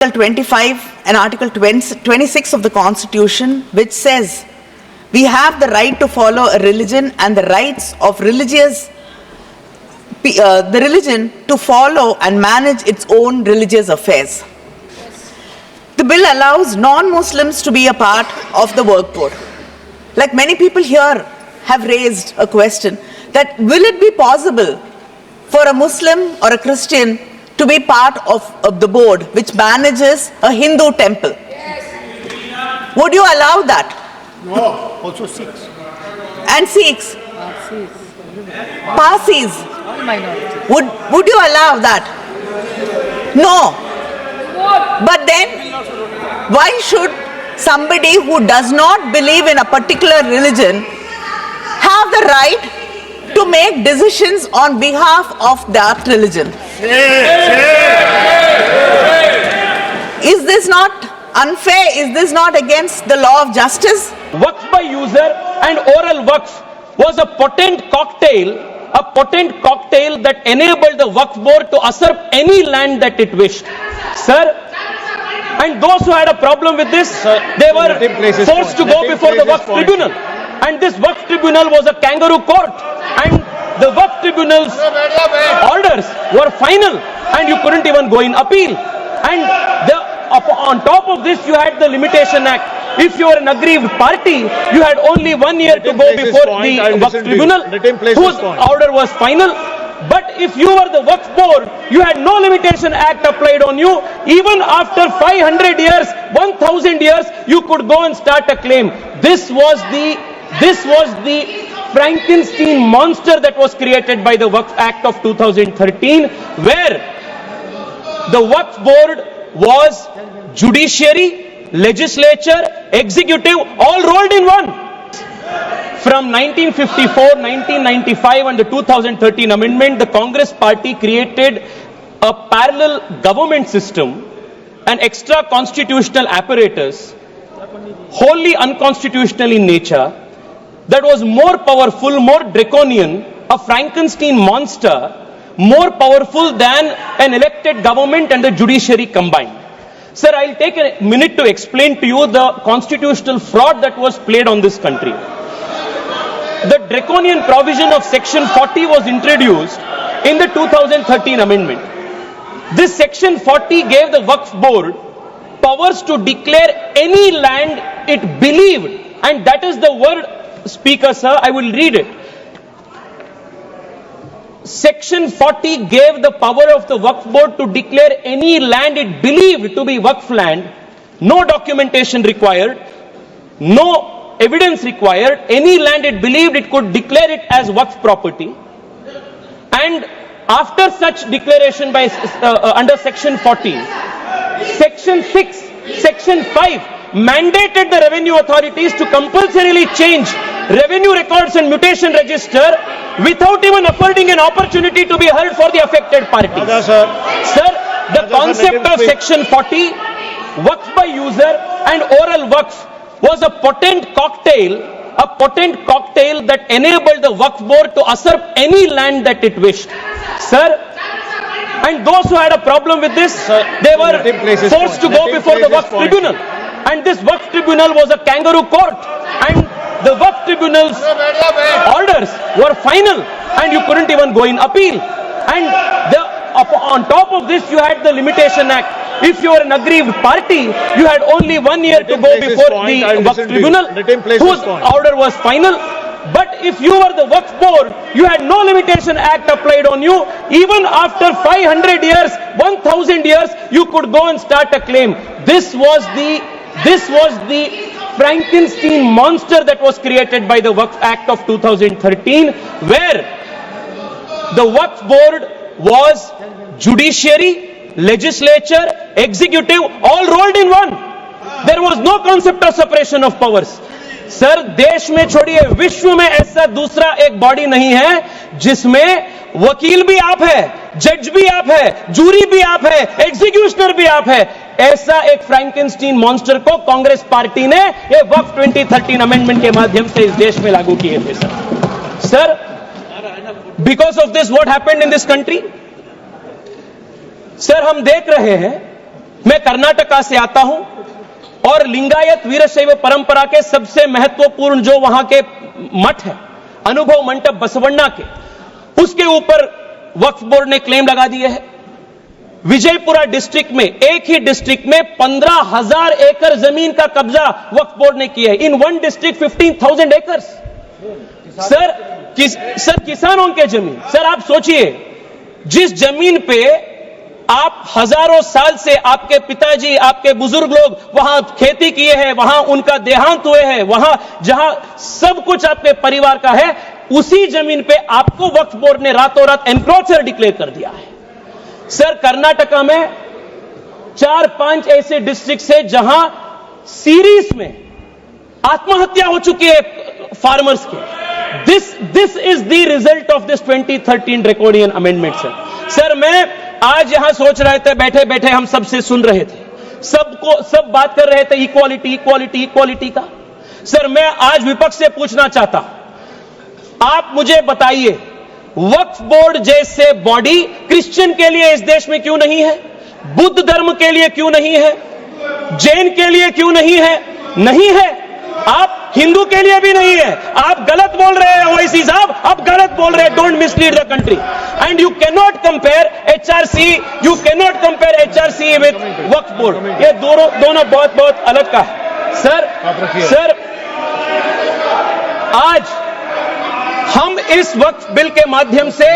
Article 25 and Article 26 of the Constitution, which says we have the right to follow a religion and the rights of the religion to follow and manage its own religious affairs. The bill allows non-Muslims to be a part of the work board. Like many people here have raised a question that will it be possible for a Muslim or a Christian to be part of the board which manages a Hindu temple? Yes. Would you allow that? No, also Sikhs. And Sikhs? Parsis? Would you allow that? No. But then, why should somebody who does not believe in a particular religion have the right to make decisions on behalf of that religion? Is this not unfair? Is this not against the law of justice? Waqf by user and oral waqf was a potent cocktail that enabled the Waqf board to usurp any land that it wished. Sir, and those who had a problem with this, they were forced to go before the Waqf tribunal. And this Waqf tribunal was a kangaroo court. And the Waqf tribunal's orders were final and you couldn't even go in appeal. And on top of this, you had the Limitation Act. If you were an aggrieved party, you had only 1 year to go before the Waqf tribunal, whose order was final. But if you were the Waqf board, you had no Limitation Act applied on you. Even after 500 years, 1000 years, you could go and start a claim. This was the Frankenstein monster that was created by the Waqf Act of 2013, where the Waqf board was judiciary, legislature, executive, all rolled in one. From 1954, 1995 and the 2013 amendment, the Congress party created a parallel government system, an extra constitutional apparatus, wholly unconstitutional in nature, that was more powerful, more draconian, a Frankenstein monster, more powerful than an elected government and the judiciary combined. Sir, I'll take a minute to explain to you the constitutional fraud that was played on this country. The draconian provision of Section 40 was introduced in the 2013 amendment. This Section 40 gave the Waqf board powers to declare any land it believed, and that is the word, Speaker sir, I will read it. Section 40 gave the power of the Waqf board to declare any land it believed to be Waqf land, no documentation required, no evidence required, any land it believed it could declare it as Waqf property. And after such declaration by under Section 40, Section 6, Section 5 mandated the revenue authorities to compulsorily change revenue records and mutation register without even affording an opportunity to be heard for the affected party. Sir, the concept of Section 40, Waqf by user and oral waqf was a potent cocktail that enabled the Waqf board to usurp any land that it wished. Sir, and those who had a problem with this, they were forced to go before the Waqf tribunal. And this Waqf tribunal was a kangaroo court. And the Waqf tribunal's orders were final and you couldn't even go in appeal. And on top of this, you had the Limitation Act. If you were an aggrieved party, you had only 1 year to go before the Waqf tribunal, whose order was final. But if you were the Waqf board, you had no Limitation Act applied on you. Even after 500 years, 1000 years, you could go and start a claim. This was the Frankenstein monster that was created by the Waqf Act of 2013, where the Waqf board was judiciary, legislature, executive, all rolled in one. There was no concept of separation of powers. Sir, देश में छोड़िए, विश्व में ऐसा दूसरा एक body नहीं है जिसमें वकील भी आप है, जज भी आप है, जूरी भी आप है, एग्जीक्यूशनर भी आप है. ऐसा एक फ्रैंकेनस्टीन मॉन्स्टर को कांग्रेस पार्टी ने ये वक्फ 2013 अमेंडमेंट के माध्यम से इस देश में लागू किए थे. Sir, because of this what happened in this country? Sir, हम देख रहे हैं मैं कर्नाटका से आता हूं और लिंगायत वीरशैव परंपरा के सबसे महत्वपूर्ण जो वहां के मठ है, अनुभव मंडप बसवण्णा के, उसके ऊपर वक्फ बोर्ड ने क्लेम लगा दिए है। विजयपुरा डिस्ट्रिक्ट में, एक ही डिस्ट्रिक्ट में 15,000 एकड़ जमीन का कब्जा वक्फ बोर्ड ने किया है। In one district 15,000 acres. Sir किसानों के जमीन, सर आप सोचिए, जिस जमीन पे आप हजारों साल से आपके पिताजी, आपके बुजुर्ग लोग वहां खेती किए हैं, वहां उनका देहांत हुए हैं, वहां जहां सब कुछ आपके परिवार का है, उसी जमीन पे आपको वक्फ बोर्ड ने रातों रात एनक्रोचर डिक्लेयर कर दिया है। सर कर्नाटका में 4-5 ऐसे डिस्ट्रिक्ट है जहां सीरीज में आत्महत्या हो चुकी है फार्मर्स के। This is the result of this 2013 draconian amendment. Sir मैं आज यहां सोच रहे थे, बैठे बैठे हम सबसे सुन रहे थे, सब बात कर रहे थे इक्वालिटी इक्वालिटी इक्वालिटी का। सर मैं आज विपक्ष से पूछना चाहता, आप मुझे बताइए, वक्फ बोर्ड जैसे बॉडी क्रिश्चियन के लिए इस देश में क्यों नहीं है? बुद्ध धर्म के लिए क्यों नहीं है? जैन के लिए क्यों नहीं है? नहीं है। आप हिंदू के लिए भी नहीं है। आप गलत बोल रहे हैं ओवैसी साहब, आप गलत बोल रहे हैं। Don't mislead the country and you cannot compare HRC, you cannot compare HRC with Waqf board. ये दोनों बहुत बहुत अलग का है। सर आज हम इस वक्फ बिल के माध्यम से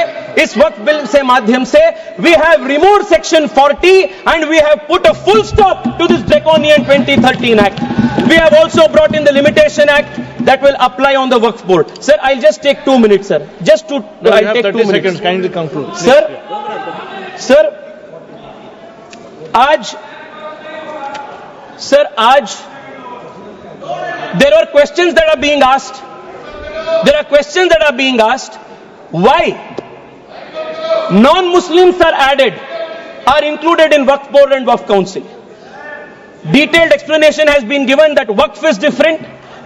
we have removed section 40 and we have put a full stop to this draconian 2013 act. We have also brought in the limitation act that will apply on the waqf board. Sir, I'll just take 2 minutes, sir. Just to I'll take 2 minutes. Seconds, kindly conclude. Sir, आज there are questions that are being asked. There are questions that are being asked. Why non-Muslims are included in Waqf Board and Waqf Council? Detailed explanation has been given that Waqf is different,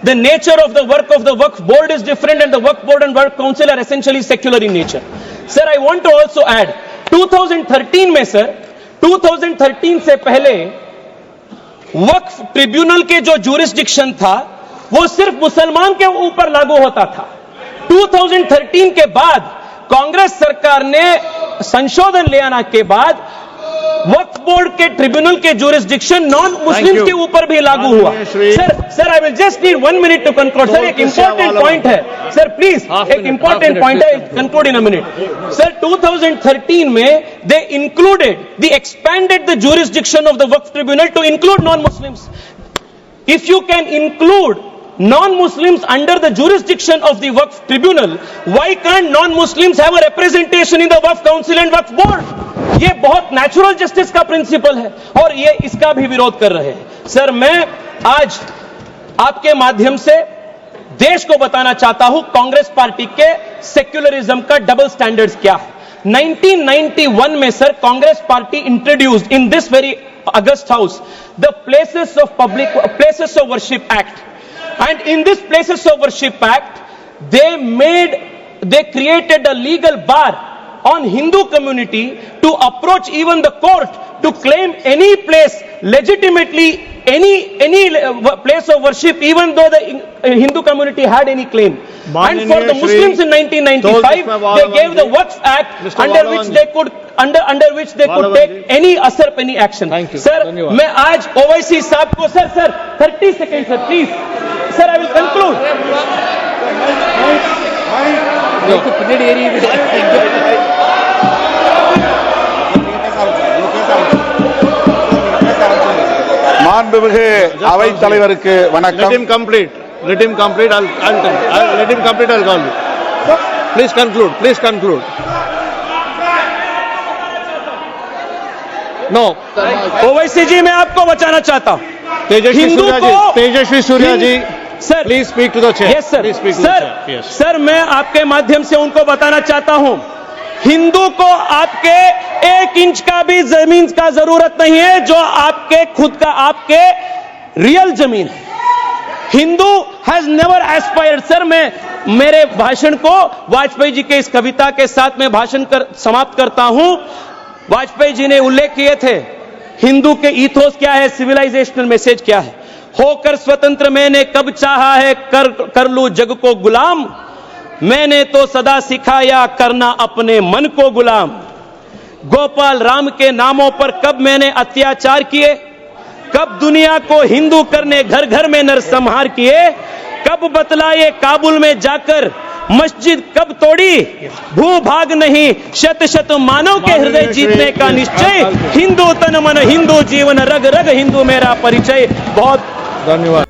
the nature of the work of the Waqf Board is different, and the Waqf Board and Waqf Council are essentially secular in nature. Sir, I want to also add, 2013 में sir, 2013 से पहले वक्फ tribunal के जो jurisdiction था वो सिर्फ मुसलमान के ऊपर लागू होता था। 2013 के बाद कांग्रेस सरकार ने संशोधन ले आने के बाद वक्फ बोर्ड के ट्रिब्यूनल के जुरिस्डिक्शन नॉन मुस्लिम्स के ऊपर भी लागू हुआ। Sir I will just need 1 minute to conclude. Sir एक इंपॉर्टेंट पॉइंट है सर, प्लीज, एक इंपॉर्टेंट पॉइंट है, conclude in a minute. Sir 2013 में they included the expanded the jurisdiction of the Waqf tribunal to include non Muslims. If you can include non-Muslims under the jurisdiction of the Waqf Tribunal, why can't non-Muslims have a representation in the Waqf Council and Waqf Board? ये बहुत natural justice का principal है और ये इसका भी विरोध कर रहे हैं। सर मैं आज आपके माध्यम से देश को बताना चाहता हूं कांग्रेस पार्टी के सेक्युलरिज्म का डबल स्टैंडर्ड्स क्या है। 1991 में sir Congress party introduced in this very August house the places of worship act. And in this Places of Worship Act, they created a legal bar on Hindu community to approach even the court to claim any place legitimately, any place of worship, even though the Hindu community had any claim. And for the Muslims in 1995, they gave the Waqf Act under which they could take any asar any action. Sir, मैं आज ओवैसी साहब को sir 30 seconds sir, please. Sir, I will conclude. மாண்புமிகு அவைத் தலைவருக்கு Let வணக்கம். him complete. Let him complete. I'll let him complete. I'll call you. Please conclude. Please conclude. No. Owaisi जी मैं आपको बचाना चाहता हूं। Tejasvi Surya ji, sir please speak to the chair. Yes sir. Please speak to the chair. Yes. Sir मैं आपके माध्यम से उनको बताना चाहता हूं, हिंदू को आपके 1 इंच का भी जमीन का जरूरत नहीं है जो आपके खुद का आपके रियल जमीन है। Hindu has never aspired. Sir मैं मेरे भाषण को वाजपेयी जी के इस कविता के साथ में भाषण समाप्त करता हूं। वाजपेयी जी ने उल्लेख किए थे हिंदू के ईथोस क्या है, सिविलाइजेशनल मैसेज क्या है। होकर स्वतंत्र मैंने कब चाहा है कर लूं जग को गुलाम, मैंने तो सदा सिखाया करना अपने मन को गुलाम। गोपाल राम के नामों पर कब मैंने अत्याचार किए, कब दुनिया को हिंदू करने घर घर में नरसंहार किए, कब बतलाए काबुल में जाकर मस्जिद कब तोड़ी, भूभाग नहीं शत शत मानव के हृदय जीतने का निश्चय, हिंदू तन मन हिंदू जीवन रग रग हिंदू मेरा परिचय। बहुत धन्यवाद।